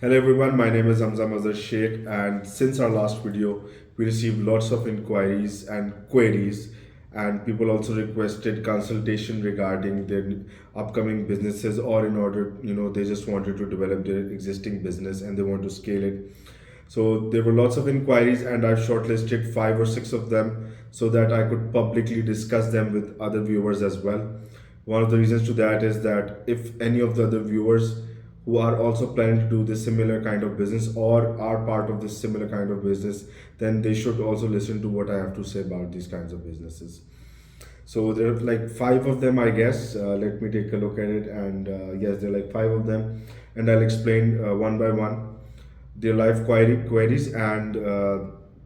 Hello everyone, my name is Hamza Mazhar Sheikh, and since our last video, we received lots of inquiries and queries, and people also requested consultation regarding their upcoming businesses, or in order, they just wanted to develop their existing business and they want to scale it. So there were lots of inquiries, and I've shortlisted five or six of them so that I could publicly discuss them with other viewers as well. One of the reasons to that is that if any of the other viewers who are also planning to do this similar kind of business or are part of this similar kind of business, then they should also listen to what I have to say about these kinds of businesses. So there are like five of them, I guess. Let me take a look at it, and yes, there are like five of them, and I'll explain one by one their live queries, and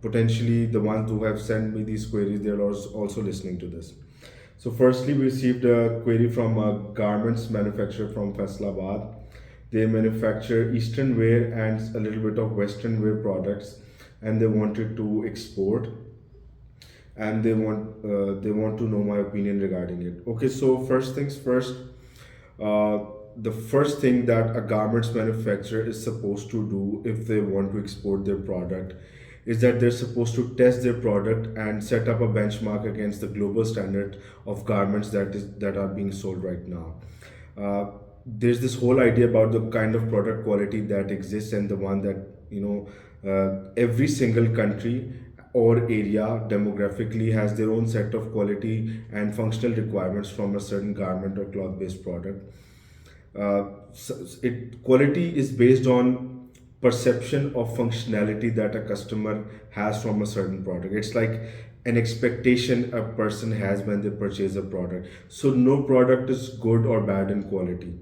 potentially the ones who have sent me these queries, they're also listening to this. So firstly, we received a query from a garments manufacturer from Faisalabad. They manufacture eastern wear and a little bit of western wear products, and they wanted to export, and they want to know my opinion regarding it. Okay, so first things first, uh, the first thing that a garments manufacturer is supposed to do if they want to export their product is that they're supposed to test their product and set up a benchmark against the global standard of garments that are being sold right now. There's this whole idea about the kind of product quality that exists, and the one that every single country or area demographically has their own set of quality and functional requirements from a certain garment or cloth based product. Quality is based on perception of functionality that a customer has from a certain product. It's like an expectation a person has when they purchase a product. So no product is good or bad in quality.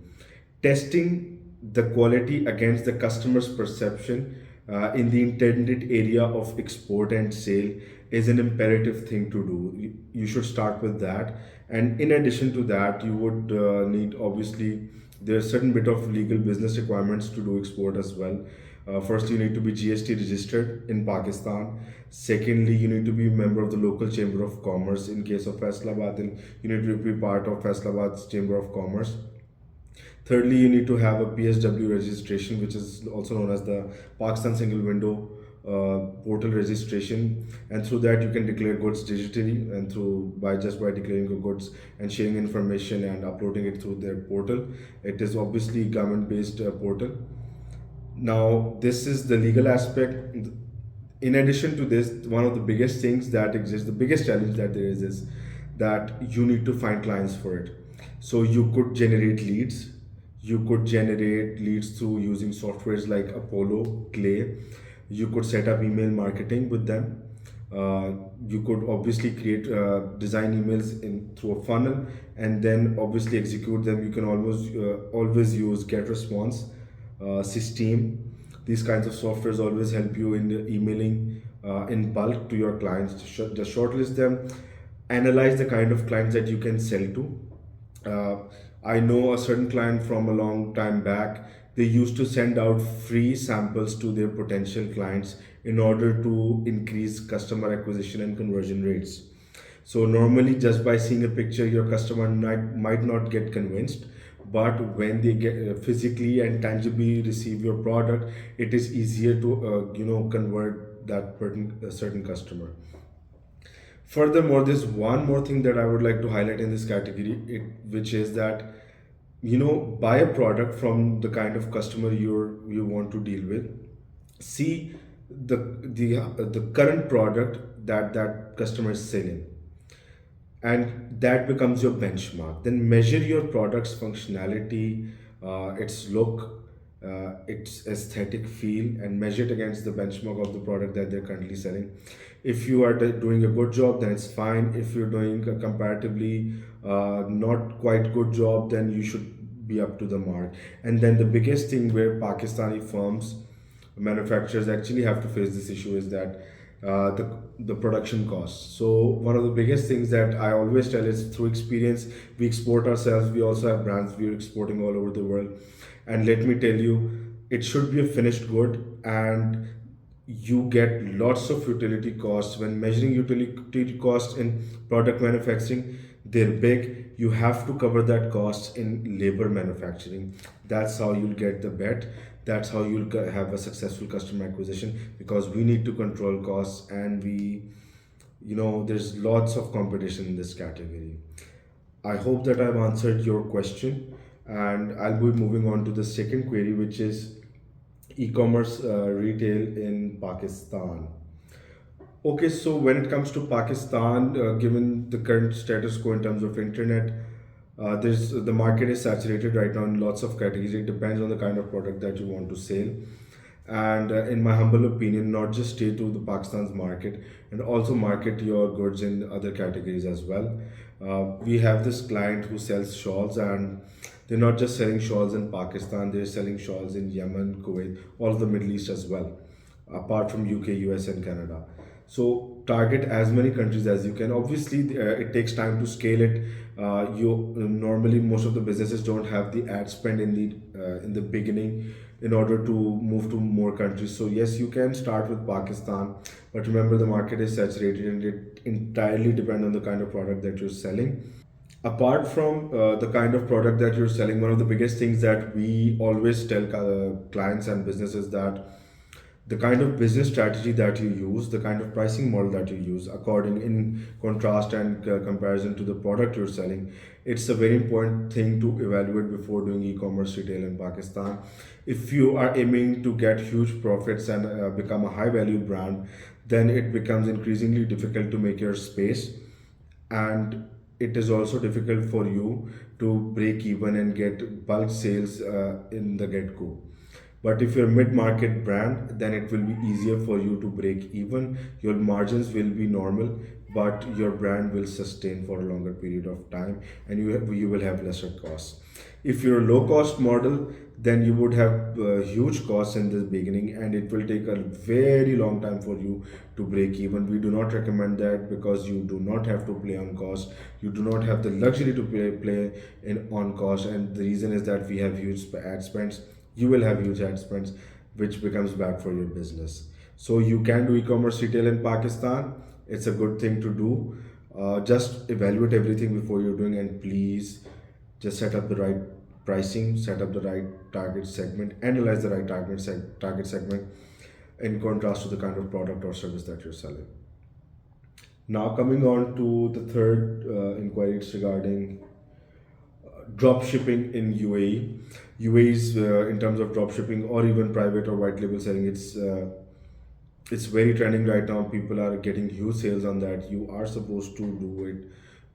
Testing the quality against the customer's perception in the intended area of export and sale is an imperative thing to do. You should start with that, and in addition to that, you would need, obviously, there's certain bit of legal business requirements to do export as well. First, you need to be GST registered in Pakistan. Secondly, you need to be a member of the local chamber of commerce. In case of Faisalabad, then you need to be part of Faisalabad's chamber of commerce. Thirdly, you need to have a PSW registration, which is also known as the Pakistan Single Window portal registration, and through that you can declare goods digitally, and through by just by declaring your goods and sharing information and uploading it through their portal. It is obviously government-based portal. Now, this is the legal aspect. In addition to this, one of the biggest things that exists, the biggest challenge that there is that you need to find clients for it. So you could generate leads. You could generate leads through using softwares like Apollo, Clay. You could set up email marketing with them. You could obviously create design emails in through a funnel, and then obviously execute them. You can almost always use get response, system. These kinds of softwares always help you in the emailing in bulk to your clients. Just shortlist them, analyze the kind of clients that you can sell to. uh, I know a certain client from a long time back. They used to send out free samples to their potential clients in order to increase customer acquisition and conversion rates. So normally, just by seeing a picture, your customer might not get convinced. But when they get physically and tangibly receive your product, it is easier to convert that certain customer. Furthermore, there's one more thing that I would like to highlight in this category, which is that buy a product from the kind of customer you want to deal with. See the current product that customer is selling, and that becomes your benchmark. Then measure your product's functionality, its look, its aesthetic feel, and measure it against the benchmark of the product that they're currently selling. If you are doing a good job, then it's fine. If you're doing a comparatively not quite good job, then you should be up to the mark. And then the biggest thing where Pakistani firms, manufacturers actually have to face this issue is that the production costs. So one of the biggest things that I always tell is, through experience, we export ourselves. We also have brands we're exporting all over the world, and let me tell you, it should be a finished good, and you get lots of utility costs when measuring utility costs in product manufacturing. they're big, you have to cover that cost in labor manufacturing. That's how you'll get the bet. That's how you'll have a successful customer acquisition, because we need to control costs, and there's lots of competition in this category. I hope that I've answered your question, and I'll be moving on to the second query, which is e-commerce retail in Pakistan. Okay, so when it comes to Pakistan, given the current status quo in terms of internet, there's the market is saturated right now in lots of categories. It depends on the kind of product that you want to sell, and in my humble opinion, not just stay to the Pakistan's market, and also market your goods in other categories as well. We have this client who sells shawls, and they're not just selling shawls in Pakistan; they're selling shawls in Yemen, Kuwait, all of the Middle East as well, apart from UK, US, and Canada. So target as many countries as you can. Obviously, it takes time to scale it. You Normally, most of the businesses don't have the ad spend in the beginning in order to move to more countries. So yes, you can start with Pakistan, but remember the market is saturated and it entirely depends on the kind of product that you're selling. Apart from the kind of product that you're selling, one of the biggest things that we always tell clients and businesses, that the kind of business strategy that you use, the kind of pricing model that you use, according in contrast and comparison to the product you're selling, it's a very important thing to evaluate before doing e-commerce retail in Pakistan. If you are aiming to get huge profits and become a high value brand, then it becomes increasingly difficult to make your space, and it is also difficult for you to break even and get bulk sales in the get go. But if you're a mid-market brand, then it will be easier for you to break even. Your margins will be normal, but your brand will sustain for a longer period of time, and you will have lesser costs. If you're a low-cost model, then you would have huge costs in the beginning, and it will take a very long time for you to break even. We do not recommend that, because you do not have to play on cost. You do not have the luxury to play in on cost, and the reason is that we have huge ad spends. You will have huge ad spends, which becomes bad for your business. So you can do e-commerce retail in Pakistan. It's a good thing to do. Just evaluate everything before you're doing, and please just set up the right pricing, set up the right target segment, analyze the right target segment in contrast to the kind of product or service that you're selling. Now coming on to the third inquiry, it's regarding drop shipping in UAE. UAE is in terms of drop shipping or even private or white label selling. It's very trending right now. People are getting huge sales on that. You are supposed to do it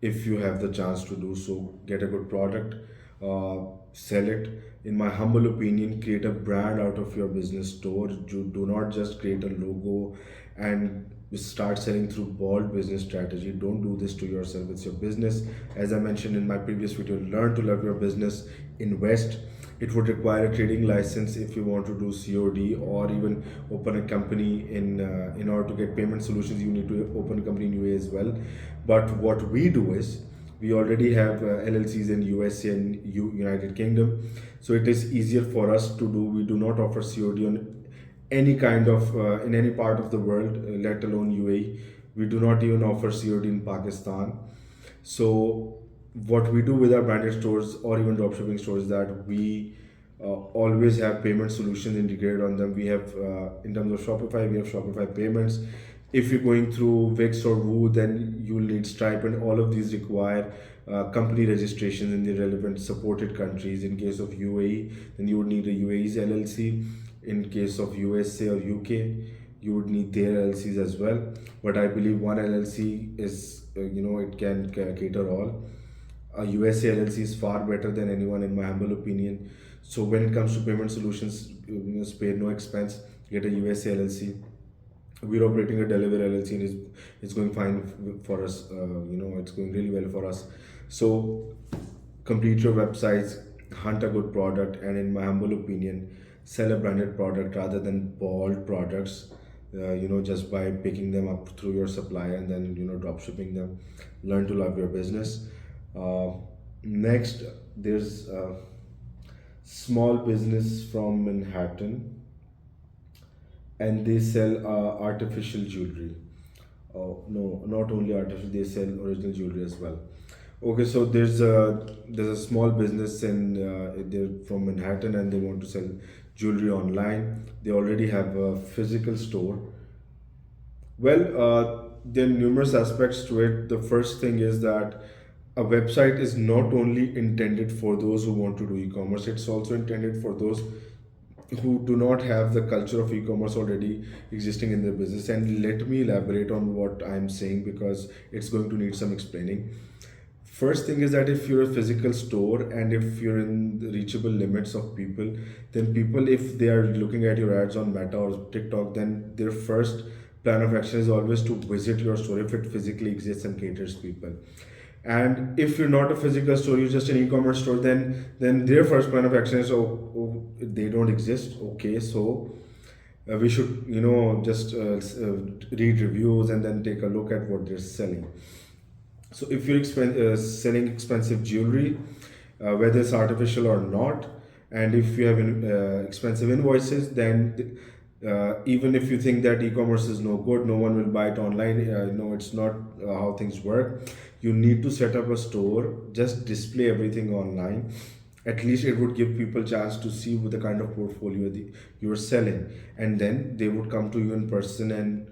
if you have the chance to do so. Get a good product, sell it. In my humble opinion, create a brand out of your business store. You do not just create a logo and start selling through bold business strategy. Don't do this to yourself. It's your business. As I mentioned in my previous video, learn to love your business, invest. It would require a trading license if you want to do COD, or even open a company in order to get payment solutions. You need to open a company in UAE as well. But what we do is, we already have LLCs in USA and United Kingdom, so it is easier for us to do. We do not offer COD on any kind of in any part of the world, let alone UAE. We do not even offer COD in Pakistan. So what we do with our branded stores or even dropshipping stores is that we always have payment solutions integrated on them. We have in terms of Shopify, we have Shopify payments. If you're going through Wix or Woo, then you will need Stripe, and all of these require company registrations in the relevant supported countries. In case of UAE, then you would need a UAE's LLC. In case of USA or UK, you would need their LLCs as well. But I believe one LLC is, it can cater all. A USA LLC is far better than anyone, in my humble opinion. So when it comes to payment solutions, spare no expense. Get a USA LLC. We're operating a Delaware LLC, and it's going fine for us. It's going really well for us. So complete your websites, hunt a good product, and in my humble opinion, sell a branded product rather than bought products. Just by picking them up through your supplier and then drop shipping them. Learn to love your business. Uh, Next, there's a small business from Manhattan, and they sell artificial jewelry. Oh, no, not only artificial, they sell original jewelry as well. Okay, so there's a small business in they're from Manhattan and they want to sell jewelry online. They already have a physical store. Well, there are numerous aspects to it. The first thing is that a website is not only intended for those who want to do e-commerce, it's also intended for those who do not have the culture of e-commerce already existing in their business. And let me elaborate on what I'm saying because it's going to need some explaining. First thing is that if you're a physical store and if you're in the reachable limits of people, then people, if they are looking at your ads on Meta or TikTok, then their first plan of action is always to visit your store if it physically exists and caters people. And if you're not a physical store, you're just an e-commerce store, then their first plan of action is, they don't exist. Okay, so we should just read reviews and then take a look at what they're selling. So if you're selling expensive jewelry, whether it's artificial or not, and if you have expensive invoices, then even if you think that e-commerce is no good, no one will buy it online. No, it's not how things work. You need to set up a store, just display everything online. At least it would give people chance to see what the kind of portfolio you are selling, and then they would come to you in person and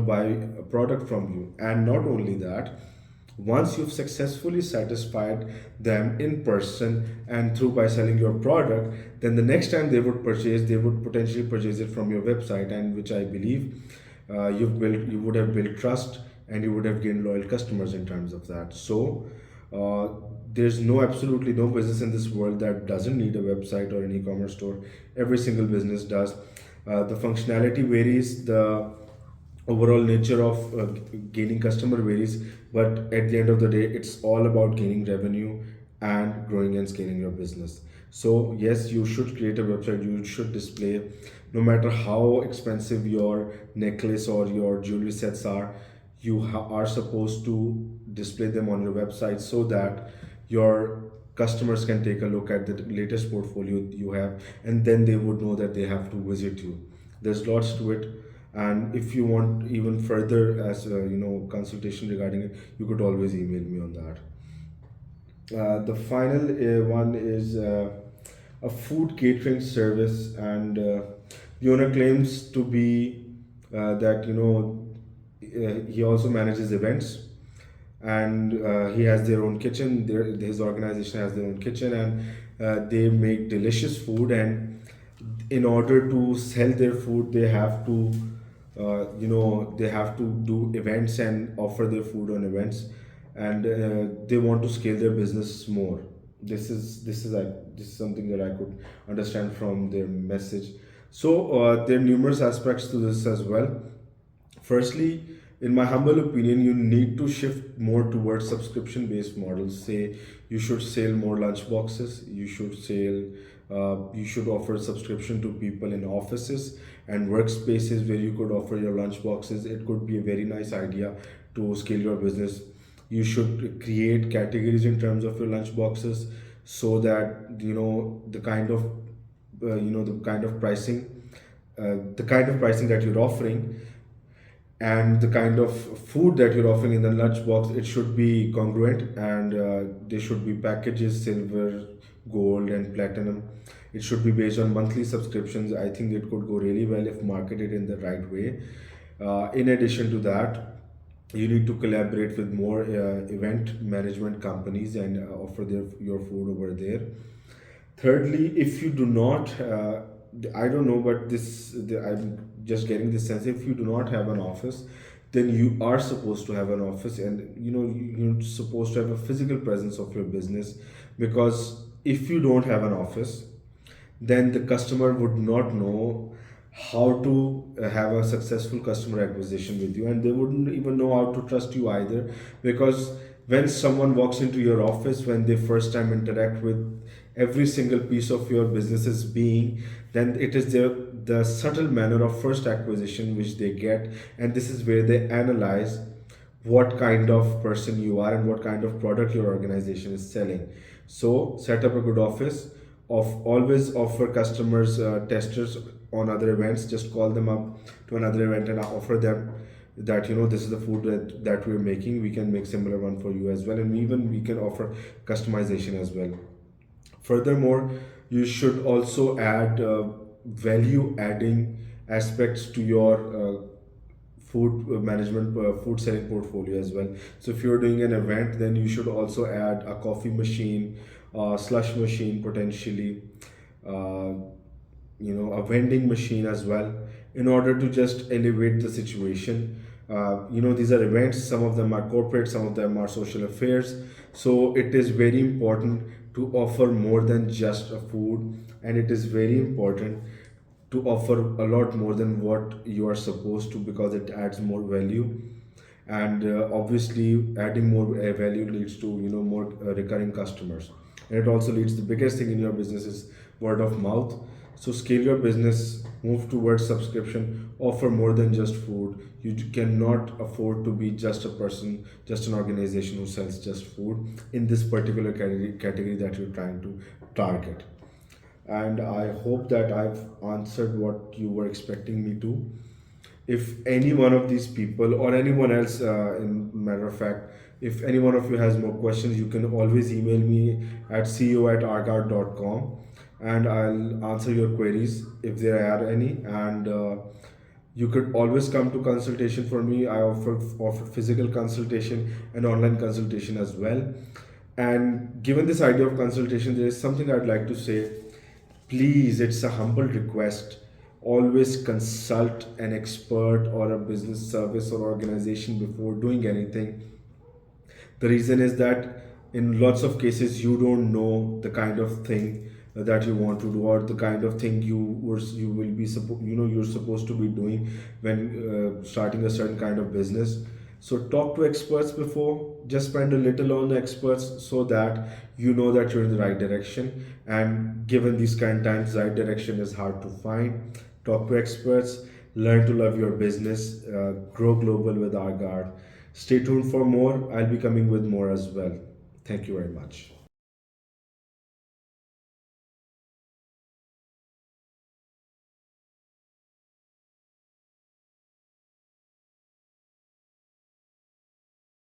buy a product from you. And not only that, once you've successfully satisfied them in person and through by selling your product, then the next time they would potentially purchase it from your website, and which I believe you would have built trust and you would have gained loyal customers in terms of that. So uh, there's absolutely no business in this world that doesn't need a website or an e-commerce store. Every single business does. The functionality varies, the overall nature of gaining customer varies, but at the end of the day, it's all about gaining revenue and growing and scaling your business. So yes, you should create a website, you should display, no matter how expensive your necklace or your jewelry sets are, are supposed to display them on your website so that your customers can take a look at the latest portfolio you have, and then they would know that they have to visit you. There's lots to it, and if you want even further as consultation regarding it, you could always email me on that. The final one is a food catering service, and the owner claims to be that he also manages events, and he has their own kitchen. His organization has their own kitchen, and they make delicious food. And in order to sell their food, they have to they have to do events and offer their food on events, and they want to scale their business more. This is something that I could understand from their message. So there are numerous aspects to this as well. Firstly, in my humble opinion, you need to shift more towards subscription based models. Say you should sell more lunch boxes, you should offer subscription to people in offices and workspaces where you could offer your lunch boxes. It could be a very nice idea to scale your business. You should create categories in terms of your lunch boxes so that the kind of pricing that you're offering and the kind of food that you're offering in the lunchbox, it should be congruent, and there should be packages silver, gold, and platinum. It should be based on monthly subscriptions. I think it could go really well if marketed in the right way. In addition to that, you need to collaborate with more event management companies and offer your food over there. Thirdly, if you do not, I don't know, but I'm just getting the sense, if you do not have an office, then you are supposed to have an office, and you're supposed to have a physical presence of your business, because if you don't have an office, then the customer would not know how to have a successful customer acquisition with you, and they wouldn't even know how to trust you either, because when someone walks into your office, when they first time interact with every single piece of your business's being, then it is the subtle manner of first acquisition which they get, and this is where they analyze what kind of person you are and what kind of product your organization is selling. So set up a good office, of always offer customers testers on other events. Just call them up to another event and offer them that this is the food that we're making, we can make similar one for you as well, and even we can offer customization as well. Furthermore, you should also add value adding aspects to your food selling portfolio as well. So if you're doing an event, then you should also add a coffee machine, slush machine potentially, uh, a vending machine as well, in order to just elevate the situation. These are events, some of them are corporate, some of them are social affairs. So it is very important to offer more than just a food, and it is very important to offer a lot more than what you are supposed to, because it adds more value. And obviously adding more value leads to more recurring customers, and it also leads, the biggest thing in your business is word of mouth. So scale your business, move towards subscription, offer more than just food. You cannot afford to be just a person, just an organization who sells just food in this particular category that you're trying to target. And I hope that I've answered what you were expecting me to. If any one of these people or anyone else, in matter of fact, if any one of you has more questions, you can always email me at ceo@argard.com, and I'll answer your queries if there are any. And you could always come to consultation for me. I offer physical consultation and online consultation as well. And given this idea of consultation, there is something I'd like to say. Please, it's a humble request. Always consult an expert or a business service or organization before doing anything. The reason is that in lots of cases you don't know the kind of thing that you want to do, or the kind of thing you will be you're supposed to be doing when starting a certain kind of business. So talk to experts before. Just spend a little on experts so that you know that you're in the right direction. And given these kind of times, right direction is hard to find. Talk to experts. Learn to love your business. Grow global with our guard. Stay tuned for more. I'll be coming with more as well. Thank you very much.